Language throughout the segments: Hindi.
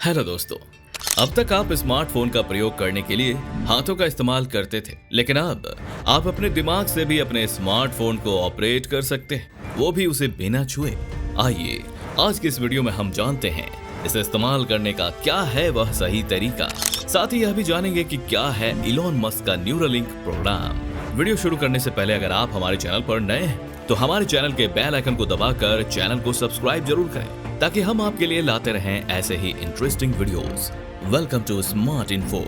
हेलो दोस्तों। अब तक आप स्मार्टफोन का प्रयोग करने के लिए हाथों का इस्तेमाल करते थे, लेकिन अब आप अपने दिमाग से भी अपने स्मार्टफोन को ऑपरेट कर सकते हैं, वो भी उसे बिना छुए। आइए आज की इस वीडियो में हम जानते हैं इसे इस्तेमाल करने का क्या है वह सही तरीका। साथ ही यह भी जानेंगे कि क्या है इलॉन मस्क का न्यूरालिंक प्रोग्राम। वीडियो शुरू करने से पहले अगर आप हमारे चैनल पर नए हैं तो हमारे चैनल के बेल आइकन को दबाकर चैनल को सब्सक्राइब जरूर करें, ताकि हम आपके लिए लाते रहें ऐसे ही interesting videos. Welcome to Smart Info.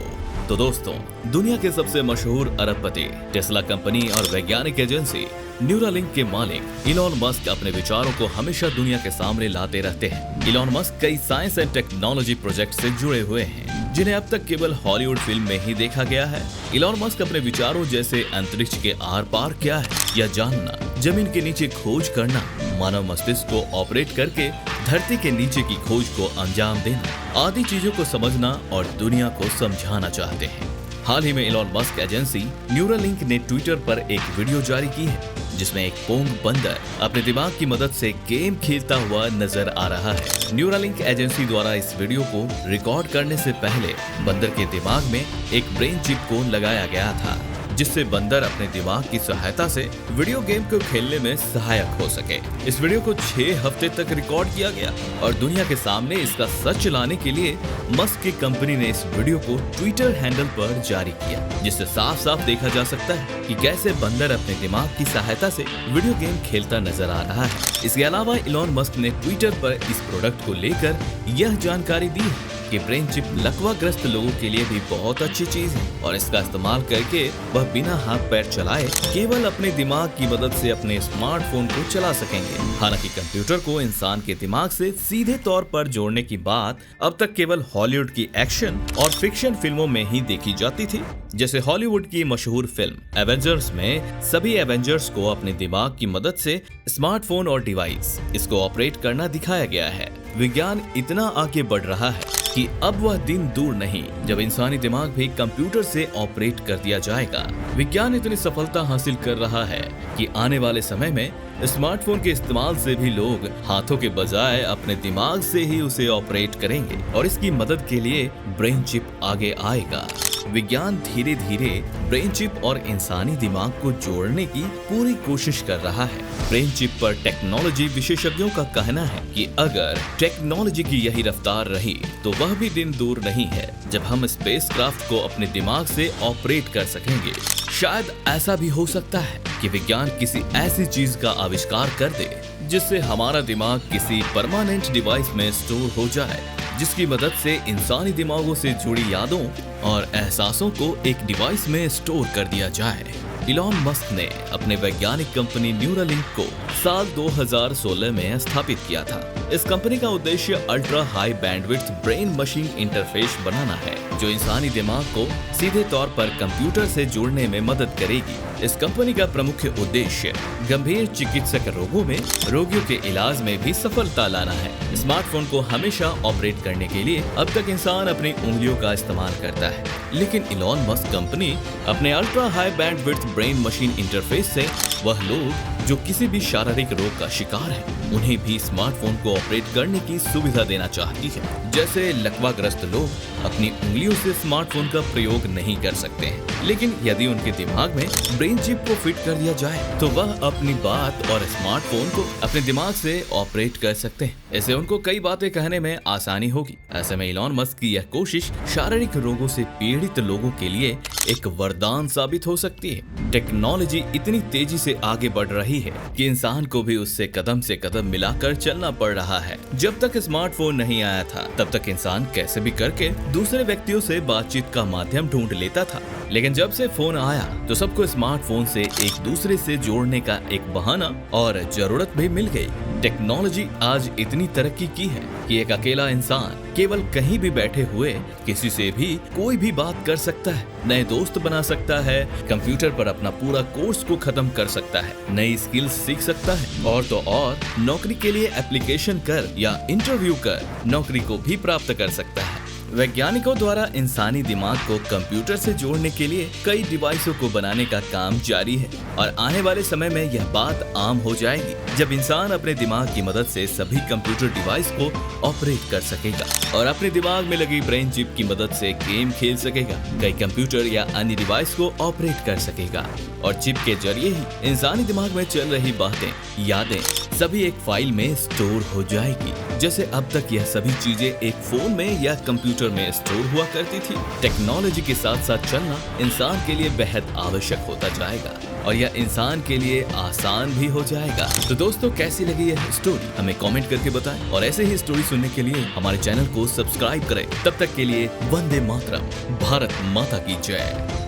तो दोस्तों, दुनिया के सबसे मशहूर अरबपति, टेस्ला कंपनी और वैज्ञानिक एजेंसी न्यूरालिंक के मालिक इलॉन मस्क अपने विचारों को हमेशा दुनिया के सामने लाते रहते हैं। इलॉन मस्क कई साइंस एंड टेक्नोलॉजी प्रोजेक्ट से जुड़े हुए हैं, जिन्हें अब तक केवल हॉलीवुड फिल्म में ही देखा गया है। इलॉन मस्क अपने विचारों जैसे अंतरिक्ष के आर पार क्या है या जानना, जमीन के नीचे खोज करना, मानव मस्तिष्क को ऑपरेट करके धरती के नीचे की खोज को अंजाम देना आदि चीजों को समझना और दुनिया को समझाना चाहते हैं। हाल ही में इलॉन मस्क एजेंसी न्यूरालिंक ने ट्विटर पर एक वीडियो जारी की है, जिसमें एक पोंग बंदर अपने दिमाग की मदद से गेम खेलता हुआ नजर आ रहा है। न्यूरालिंक एजेंसी द्वारा इस वीडियो को रिकॉर्ड करने से पहले बंदर के दिमाग में एक ब्रेन चिप को लगाया गया था, जिससे बंदर अपने दिमाग की सहायता से वीडियो गेम को खेलने में सहायक हो सके। इस वीडियो को 6 हफ्ते तक रिकॉर्ड किया गया और दुनिया के सामने इसका सच लाने के लिए मस्क की कंपनी ने इस वीडियो को ट्विटर हैंडल पर जारी किया, जिससे साफ साफ देखा जा सकता है कि कैसे बंदर अपने दिमाग की सहायता से वीडियो गेम खेलता नजर आ रहा है। इसके अलावा इलॉन मस्क ने ट्विटर पर इस प्रोडक्ट को लेकर यह जानकारी दी है कि ब्रेन चिप लकवाग्रस्त लोगों के लिए भी बहुत अच्छी चीज है और इसका इस्तेमाल करके वह बिना हाथ पैर चलाए केवल अपने दिमाग की मदद से अपने स्मार्टफोन को चला सकेंगे। हालांकि कंप्यूटर को इंसान के दिमाग से सीधे तौर पर जोड़ने की बात अब तक केवल हॉलीवुड की एक्शन और फिक्शन फिल्मों में ही देखी जाती थी। जैसे हॉलीवुड की मशहूर फिल्म एवेंजर्स में सभी एवेंजर्स को अपने दिमाग की मदद से स्मार्टफोन और डिवाइस इसको ऑपरेट करना दिखाया गया है। विज्ञान इतना आगे बढ़ रहा है कि अब वह दिन दूर नहीं जब इंसानी दिमाग भी कंप्यूटर से ऑपरेट कर दिया जाएगा। विज्ञान इतनी सफलता हासिल कर रहा है कि आने वाले समय में स्मार्टफोन के इस्तेमाल से भी लोग हाथों के बजाय अपने दिमाग से ही उसे ऑपरेट करेंगे और इसकी मदद के लिए ब्रेन चिप आगे आएगा। विज्ञान धीरे धीरे ब्रेन चिप और इंसानी दिमाग को जोड़ने की पूरी कोशिश कर रहा है। ब्रेन चिप पर टेक्नोलॉजी विशेषज्ञों का कहना है कि अगर टेक्नोलॉजी की यही रफ्तार रही तो वह भी दिन दूर नहीं है जब हम स्पेसक्राफ्ट को अपने दिमाग से ऑपरेट कर सकेंगे। शायद ऐसा भी हो सकता है कि विज्ञान किसी ऐसी चीज का आविष्कार कर दे जिससे हमारा दिमाग किसी परमानेंट डिवाइस में स्टोर हो जाए, जिसकी मदद से इंसानी दिमागों से जुड़ी यादों और एहसासों को एक डिवाइस में स्टोर कर दिया जाए। इलॉन मस्क ने अपने वैज्ञानिक कंपनी न्यूरालिंक को साल 2016 में स्थापित किया था। इस कंपनी का उद्देश्य ultra high bandwidth brain machine interface बनाना है, जो इंसानी दिमाग को सीधे तौर पर कंप्यूटर से जोड़ने में मदद करेगी। इस कंपनी का प्रमुख उद्देश्य गंभीर चिकित्सक रोगों में रोगियों के इलाज में भी सफलता लाना है। स्मार्टफोन को हमेशा ऑपरेट करने के लिए अब तक इंसान अपनी उंगलियों का इस्तेमाल करता है, लेकिन इलॉन मस्क कंपनी अपने ultra high bandwidth brain machine interface से वह लोग जो किसी भी शारीरिक रोग का शिकार है उन्हें भी स्मार्टफोन को ऑपरेट करने की सुविधा देना चाहती है। जैसे लकवाग्रस्त लोग अपनी उंगलियों से स्मार्टफोन का प्रयोग नहीं कर सकते हैं, लेकिन यदि उनके दिमाग में ब्रेन चिप को फिट कर दिया जाए तो वह अपनी बात और स्मार्टफोन को अपने दिमाग से ऑपरेट कर सकते हैं। ऐसे उनको कई बातें कहने में आसानी होगी। ऐसे में इलॉन मस्क की यह कोशिश शारीरिक रोगों से पीड़ित लोगों के लिए एक वरदान साबित हो सकती है। टेक्नोलॉजी इतनी तेजी से आगे बढ़ रही है कि इंसान को भी उससे कदम से कदम मिलाकर चलना पड़ रहा है। जब तक स्मार्टफोन नहीं आया था तब तक इंसान कैसे भी करके दूसरे व्यक्तियों से बातचीत का माध्यम ढूंढ लेता था, लेकिन जब से फोन आया तो सबको स्मार्टफोन से एक दूसरे से जोड़ने का एक बहाना और जरूरत भी मिल गई। टेक्नोलॉजी आज इतनी तरक्की की है कि एक अकेला इंसान केवल कहीं भी बैठे हुए किसी से भी कोई भी बात कर सकता है, नए दोस्त बना सकता है, कंप्यूटर पर अपना पूरा कोर्स को खत्म कर सकता है, नई स्किल्स सीख सकता है और तो और नौकरी के लिए एप्लीकेशन कर या इंटरव्यू कर नौकरी को भी प्राप्त कर सकता है। वैज्ञानिकों द्वारा इंसानी दिमाग को कंप्यूटर से जोड़ने के लिए कई डिवाइसों को बनाने का काम जारी है और आने वाले समय में यह बात आम हो जाएगी जब इंसान अपने दिमाग की मदद से सभी कंप्यूटर डिवाइस को ऑपरेट कर सकेगा और अपने दिमाग में लगी ब्रेन चिप की मदद से गेम खेल सकेगा, कई कंप्यूटर या अन्य डिवाइस को ऑपरेट कर सकेगा और चिप के जरिए ही इंसानी दिमाग में चल रही बातें, यादें सभी एक फाइल में स्टोर हो जाएगी। जैसे अब तक यह सभी चीजें एक फोन में या कंप्यूटर में स्टोर हुआ करती थी, टेक्नोलॉजी के साथ साथ चलना इंसान के लिए बेहद आवश्यक होता जाएगा और यह इंसान के लिए आसान भी हो जाएगा। तो दोस्तों, कैसी लगी यह स्टोरी हमें कमेंट करके बताएं और ऐसे ही स्टोरी सुनने के लिए हमारे चैनल को सब्सक्राइब करें। तब तक के लिए वंदे मातरम, भारत माता की जय।